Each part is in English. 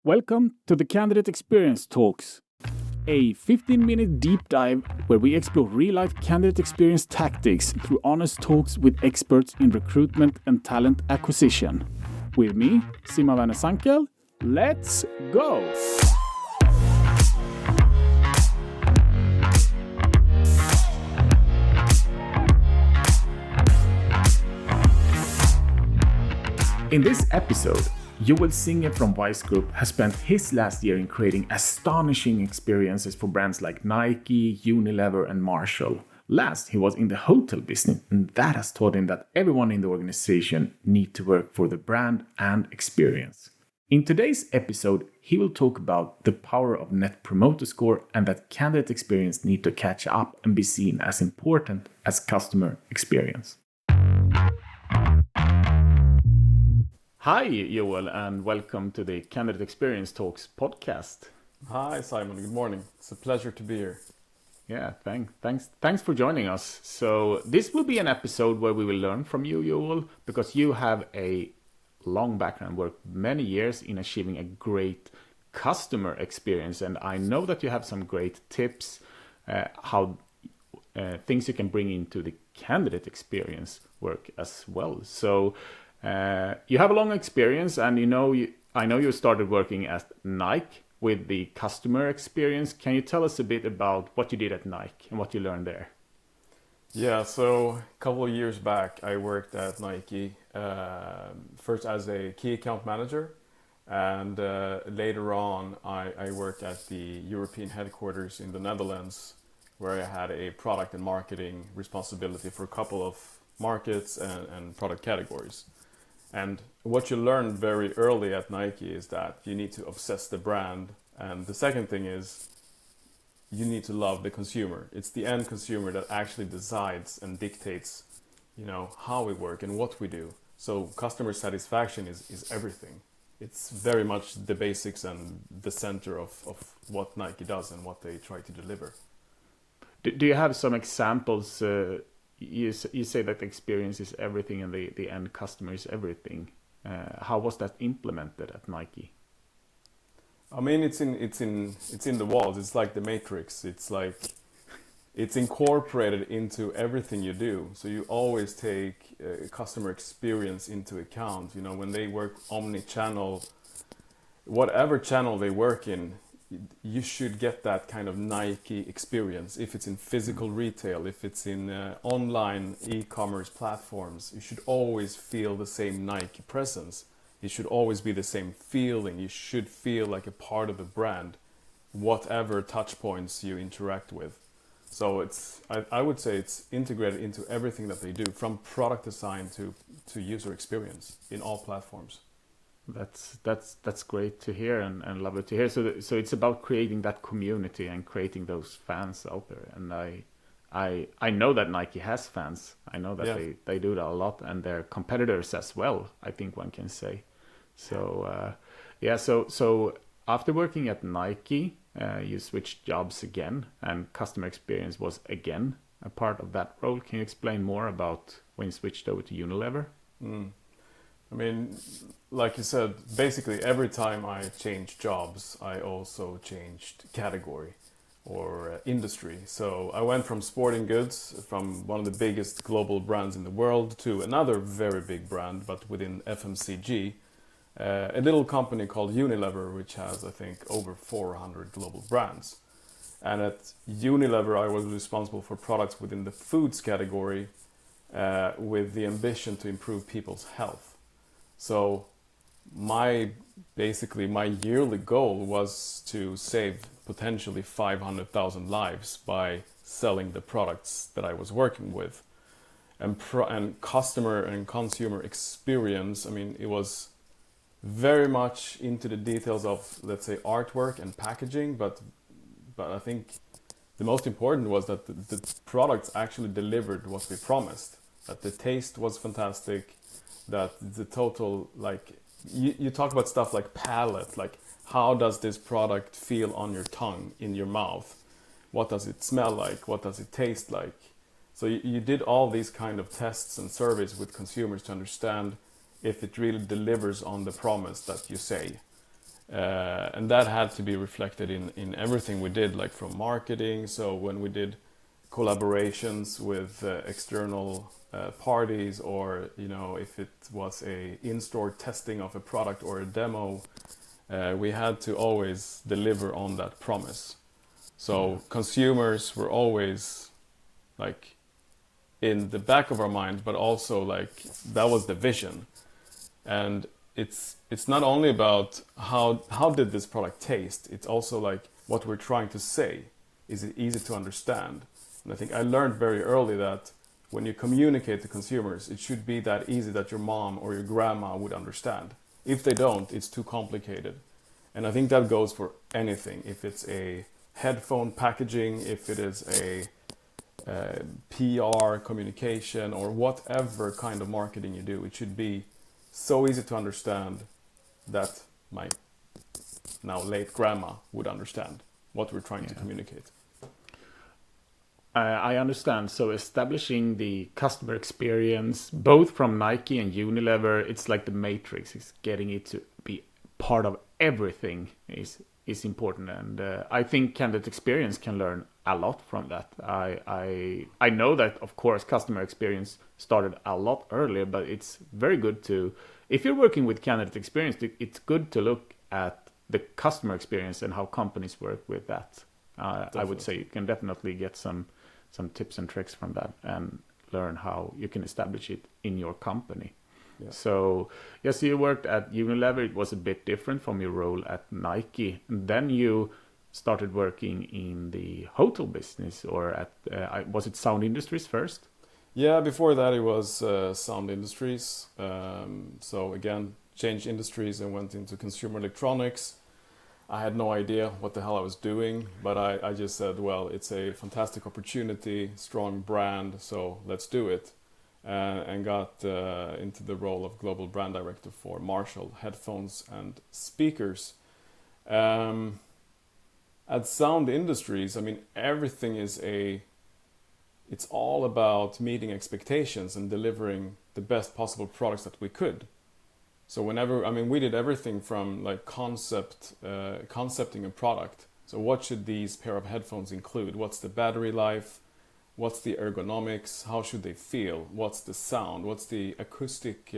Welcome to the Candidate Experience Talks, a 15-minute deep dive where we explore real-life candidate experience tactics through honest talks with experts in recruitment and talent acquisition. With me, Sima Vanesankel, let's go! In this episode, Joel Singer from Wise Group has spent his last year in creating astonishing experiences for brands like Nike, Unilever, and Marshall. Last, he was in the hotel business, and that has taught him that everyone in the organization needs to work for the brand and experience. In today's episode, he will talk about the power of Net Promoter Score and that candidate experience need to catch up and be seen as important as customer experience. Hi, Joel, and welcome to the Candidate Experience Talks podcast. Hi, Simon. Good morning. It's a pleasure to be here. Yeah, thanks for joining us. So this will be an episode where we will learn from you, Joel, because you have a long background, worked many years in achieving a great customer experience, and I know that you have some great tips how things you can bring into the candidate experience work as well. So. You have a long experience, and I know you started working at Nike with the customer experience. Can you tell us a bit about what you did at Nike and what you learned there? Yeah, so a couple of years back, I worked at Nike, first as a key account manager, and later on I worked at the European headquarters in the Netherlands, where I had a product and marketing responsibility for a couple of markets and product categories. And what you learn very early at Nike is that you need to obsess the brand. And the second thing is you need to love the consumer. It's the end consumer that actually decides and dictates, how we work and what we do. So customer satisfaction is everything. It's very much the basics and the center of what Nike does and what they try to deliver. Do you have some examples? You say that the experience is everything and the end customer is everything. How was that implemented at Nike? I mean, it's in the walls. It's like the Matrix. It's incorporated into everything you do. So you always take customer experience into account. When they work omni-channel, whatever channel they work in, you should get that kind of Nike experience. If it's in physical retail, if it's in online e-commerce platforms, you should always feel the same Nike presence. It should always be the same feeling. You should feel like a part of the brand, whatever touch points you interact with. So I would say it's integrated into everything that they do, from product design to user experience in all platforms. That's great to hear and lovely to hear. So it's about creating that community and creating those fans out there. And I know that Nike has fans. I know that they do that a lot, and their competitors as well, I think one can say. So so after working at Nike, you switched jobs again, and customer experience was again a part of that role. Can you explain more about when you switched over to Unilever? I mean, like you said, basically every time I changed jobs, I also changed category or industry. So I went from sporting goods, from one of the biggest global brands in the world, to another very big brand, but within FMCG, a little company called Unilever, which has, I think, over 400 global brands. And at Unilever, I was responsible for products within the foods category with the ambition to improve people's health. So my yearly goal was to save potentially 500,000 lives by selling the products that I was working with. And customer and consumer experience, I mean, it was very much into the details of, let's say, artwork and packaging, but I think the most important was that the products actually delivered what we promised, that the taste was fantastic, that the total, you talk about stuff like palate, like how does this product feel on your tongue, in your mouth? What does it smell like? What does it taste like? So you did all these kind of tests and surveys with consumers to understand if it really delivers on the promise that you say. And that had to be reflected in everything we did, like from marketing. So when we did collaborations with external parties, or if it was a in-store testing of a product or a demo, we had to always deliver on that promise. So consumers were always like in the back of our minds, but also like that was the vision. And it's not only about how did this product taste, it's also like what we're trying to say. Is it easy to understand? And I think I learned very early that when you communicate to consumers, it should be that easy that your mom or your grandma would understand. If they don't, it's too complicated. And I think that goes for anything. If it's a headphone packaging, if it is a PR communication, or whatever kind of marketing you do, it should be so easy to understand that my now late grandma would understand what we're trying to communicate. I understand. So establishing the customer experience, both from Nike and Unilever, it's like the matrix. It's getting it to be part of everything is important, and I think candidate experience can learn a lot from that. I know that of course customer experience started a lot earlier, but it's very good to, if you're working with candidate experience, it's good to look at the customer experience and how companies work with that. I would say you can definitely get some tips and tricks from that and learn how you can establish it in your company. Yeah. So, yes, you worked at Unilever. It was a bit different from your role at Nike. And then you started working in the hotel business, or at, was it Sound Industries first? Yeah, before that it was Sound Industries. So again, changed industries and went into consumer electronics. I had no idea what the hell I was doing, but I just said, well, it's a fantastic opportunity, strong brand, so let's do it. And got into the role of global brand director for Marshall headphones and speakers. At Sound Industries, I mean, everything it's all about meeting expectations and delivering the best possible products that we could. So we did everything from like concepting a product. So what should these pair of headphones include? What's the battery life? What's the ergonomics? How should they feel? What's the sound? What's the acoustic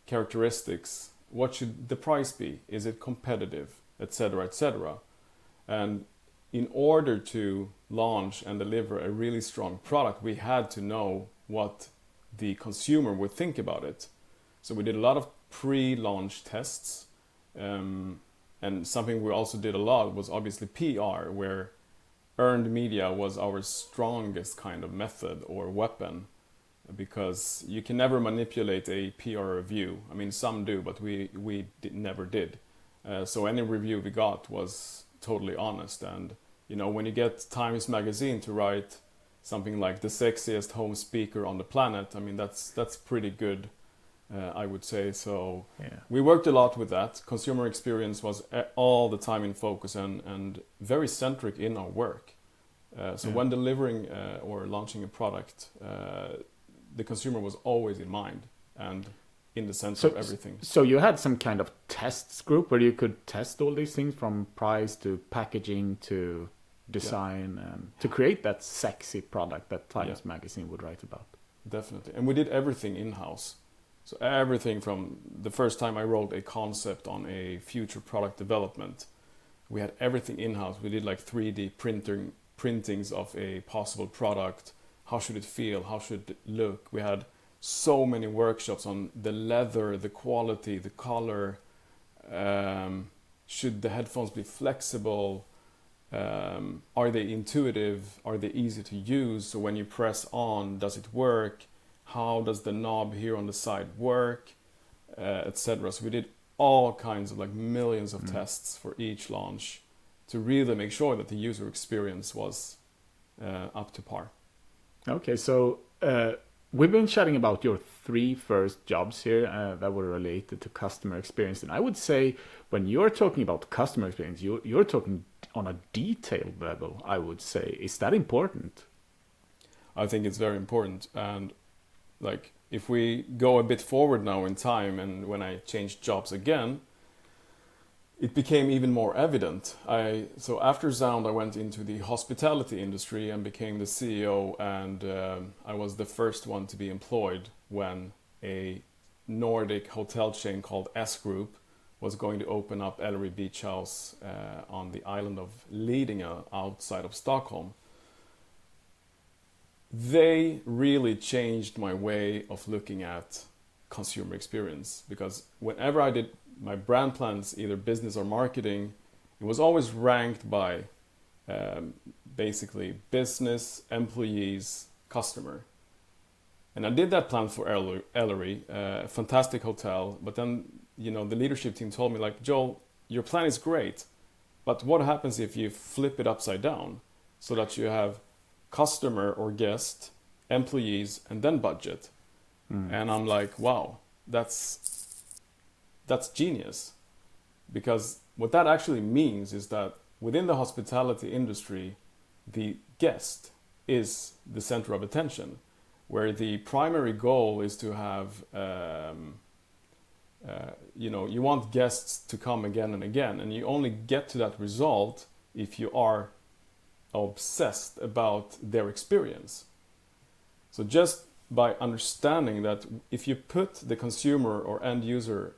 characteristics? What should the price be? Is it competitive? Etc., etc. And in order to launch and deliver a really strong product, we had to know what the consumer would think about it. So we did a lot of pre-launch tests. And something we also did a lot was obviously PR, where earned media was our strongest kind of method or weapon, because you can never manipulate a PR review. I mean, some do, but we never did. So any review we got was totally honest. And when you get Times Magazine to write something like the sexiest home speaker on the planet, I mean, that's pretty good, I would say. So yeah. We worked a lot with that. Consumer experience was all the time in focus and very centric in our work. When delivering or launching a product, the consumer was always in mind and in the center of everything. So you had some kind of tests group where you could test all these things, from price to packaging to design, and to create that sexy product that Times Magazine would write about. Definitely. And we did everything in-house. So everything from the first time I wrote a concept on a future product development, we had everything in-house. We did like 3D printings of a possible product. How should it feel? How should it look? We had so many workshops on the leather, the quality, the color. Should the headphones be flexible? Are they intuitive? Are they easy to use? So when you press on, does it work? How does the knob here on the side work? Etc. So we did all kinds of like millions of tests for each launch to really make sure that the user experience was up to par. Okay, so we've been chatting about your 3 first jobs here that were related to customer experience. And I would say when you're talking about customer experience, you're talking on a detailed level, I would say. Is that important? I think it's very important. And like if we go a bit forward now in time, and when I changed jobs again, it became even more evident. So after Zound, I went into the hospitality industry and became the CEO, and I was the first one to be employed when a Nordic hotel chain called S Group was going to open up Ellery Beach House on the island of Lidingö outside of Stockholm. They really changed my way of looking at consumer experience, because whenever I did my brand plans, either business or marketing, it was always ranked by basically business, employees, customer. And I did that plan for Ellery, a fantastic hotel. But then, the leadership team told me, like, Joel, your plan is great, but what happens if you flip it upside down so that you have customer or guest, employees, and then budget? And I'm like, wow, that's genius. Because what that actually means is that within the hospitality industry, the guest is the center of attention, where the primary goal is to have, you want guests to come again and again, and you only get to that result if you are obsessed about their experience. So just by understanding that if you put the consumer or end user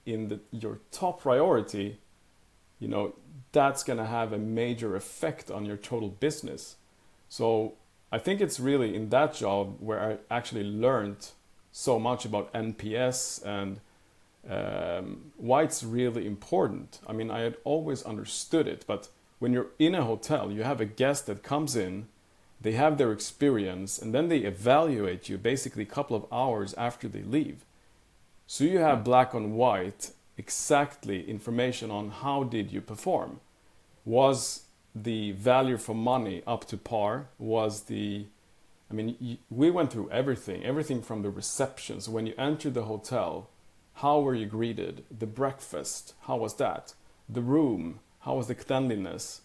in your top priority, that's going to have a major effect on your total business. So I think it's really in that job where I actually learned so much about NPS and why it's really important. I mean, I had always understood it, but when you're in a hotel, you have a guest that comes in, they have their experience, and then they evaluate you basically a couple of hours after they leave. So you have black on white, exactly information on how did you perform. Was the value for money up to par? We went through everything from the reception. So when you entered the hotel, how were you greeted? The breakfast, how was that? The room, how was the cleanliness?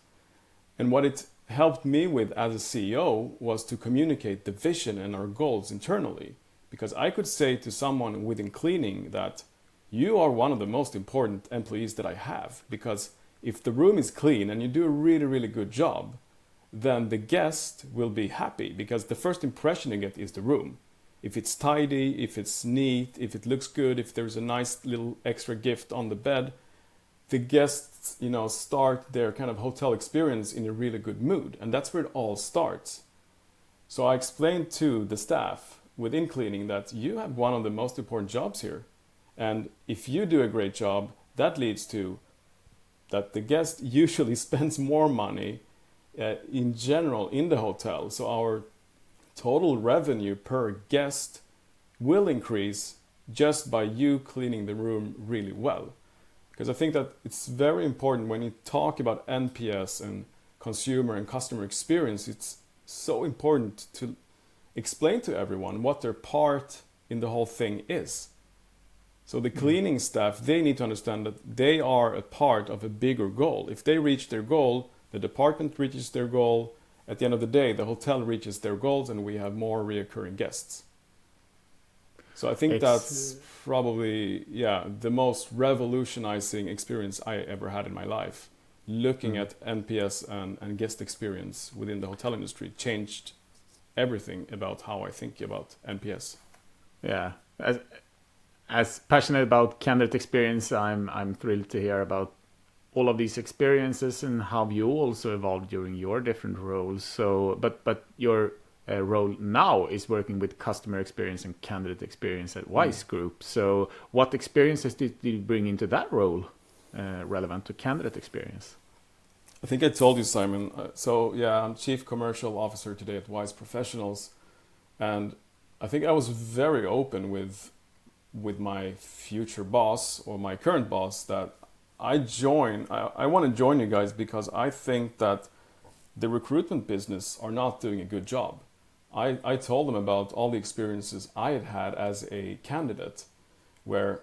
And what it helped me with as a CEO was to communicate the vision and our goals internally. Because I could say to someone within cleaning that you are one of the most important employees that I have. Because if the room is clean and you do a really, really good job, then the guest will be happy, because the first impression you get is the room. If it's tidy, if it's neat, if it looks good, if there's a nice little extra gift on the bed, the guests, start their kind of hotel experience in a really good mood. And that's where it all starts. So I explained to the staff within cleaning that you have one of the most important jobs here. And if you do a great job, that leads to that the guest usually spends more money in general in the hotel. So our total revenue per guest will increase just by you cleaning the room really well. Because I think that it's very important when you talk about NPS and consumer and customer experience, it's so important to explain to everyone what their part in the whole thing is. So the cleaning staff, they need to understand that they are a part of a bigger goal. If they reach their goal, the department reaches their goal. At the end of the day, the hotel reaches their goals and we have more reoccurring guests. So I think that's probably, the most revolutionizing experience I ever had in my life. Looking at NPS and guest experience within the hotel industry changed everything about how I think about NPS. Yeah. As passionate about candidate experience, I'm thrilled to hear about all of these experiences and how you also evolved during your different roles. So, but your role now is working with customer experience and candidate experience at Wise Group. So, what experiences did you bring into that role relevant to candidate experience? I think I told you, Simon. I'm Chief Commercial Officer today at Wise Professionals, and I think I was very open with my future boss or my current boss that I want to join you guys because I think that the recruitment business are not doing a good job. I told them about all the experiences I had had as a candidate, where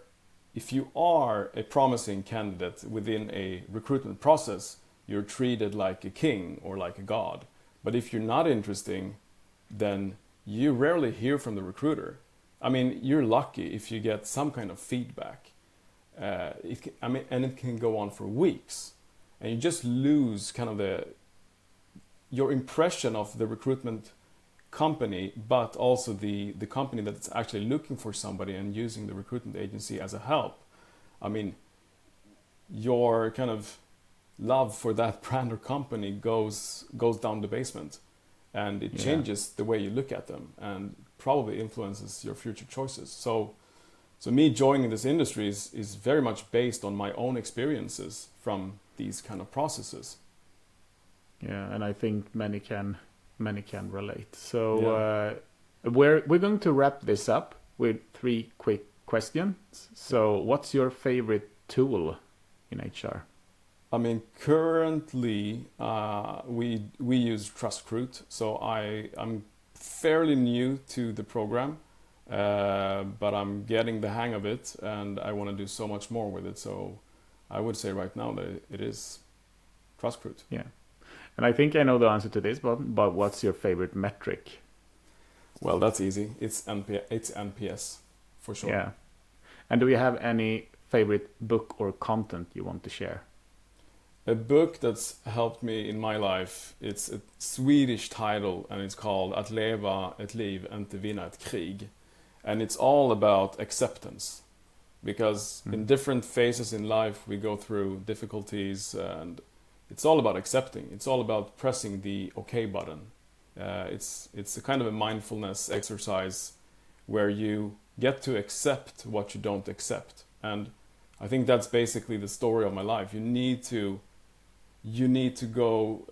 if you are a promising candidate within a recruitment process, you're treated like a king or like a god. But if you're not interesting, then you rarely hear from the recruiter. I mean, you're lucky if you get some kind of feedback. and it can go on for weeks, and you just lose kind of your impression of the recruitment company, but also the company that's actually looking for somebody and using the recruitment agency as a help. I mean, your kind of love for that brand or company goes down the basement, and it changes the way you look at them and probably influences your future choices. So me joining this industry is very much based on my own experiences from these kind of processes. Yeah, and I think many can relate. So we're going to wrap this up with 3 quick questions. So what's your favorite tool in HR? I mean, currently we use TrustCruit, so I'm fairly new to the program, but I'm getting the hang of it, and I want to do so much more with it. So I would say right now that it is TrustCruit. Yeah, and I think I know the answer to this, but what's your favorite metric? Well, that's easy. It's NPS for sure. Yeah, and do you have any favorite book or content you want to share? A book that's helped me in my life, it's a Swedish title, and it's called Att leva ett liv, inte vinna ett krig. And it's all about acceptance. Because in different phases in life, we go through difficulties, and it's all about accepting. It's all about pressing the OK button. It's a kind of a mindfulness exercise where you get to accept what you don't accept. And I think that's basically the story of my life. You need to go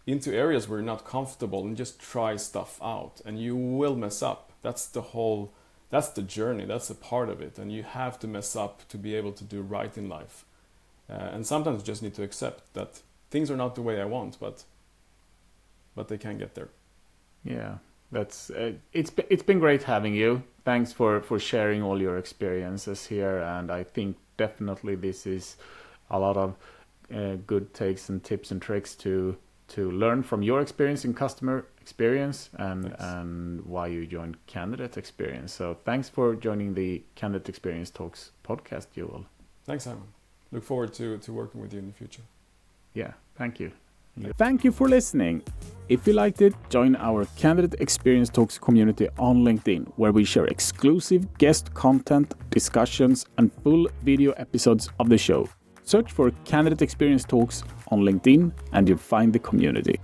into areas where you're not comfortable and just try stuff out, and you will mess up. That's the journey, that's a part of it, and you have to mess up to be able to do right in life. And sometimes you just need to accept that things are not the way I want, but they can get there. Yeah, that's it's been great having you. Thanks for sharing all your experiences here, and I think definitely this is a lot of good takes and tips and tricks to learn from your experience in customer experience and why you joined Candidate Experience. So thanks for joining the Candidate Experience Talks podcast, Joel. Thanks, Simon. Look forward to working with you in the future. Yeah, thank you. Thank you for listening. If you liked it, join our Candidate Experience Talks community on LinkedIn, where we share exclusive guest content, discussions, and full video episodes of the show. Search for Candidate Experience Talks on LinkedIn and you'll find the community.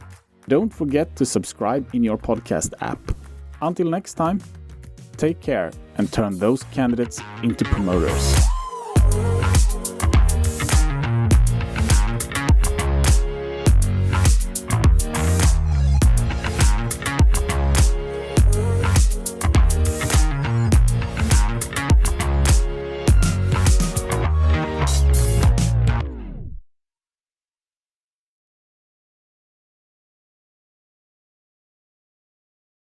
Don't forget to subscribe in your podcast app. Until next time, take care and turn those candidates into promoters.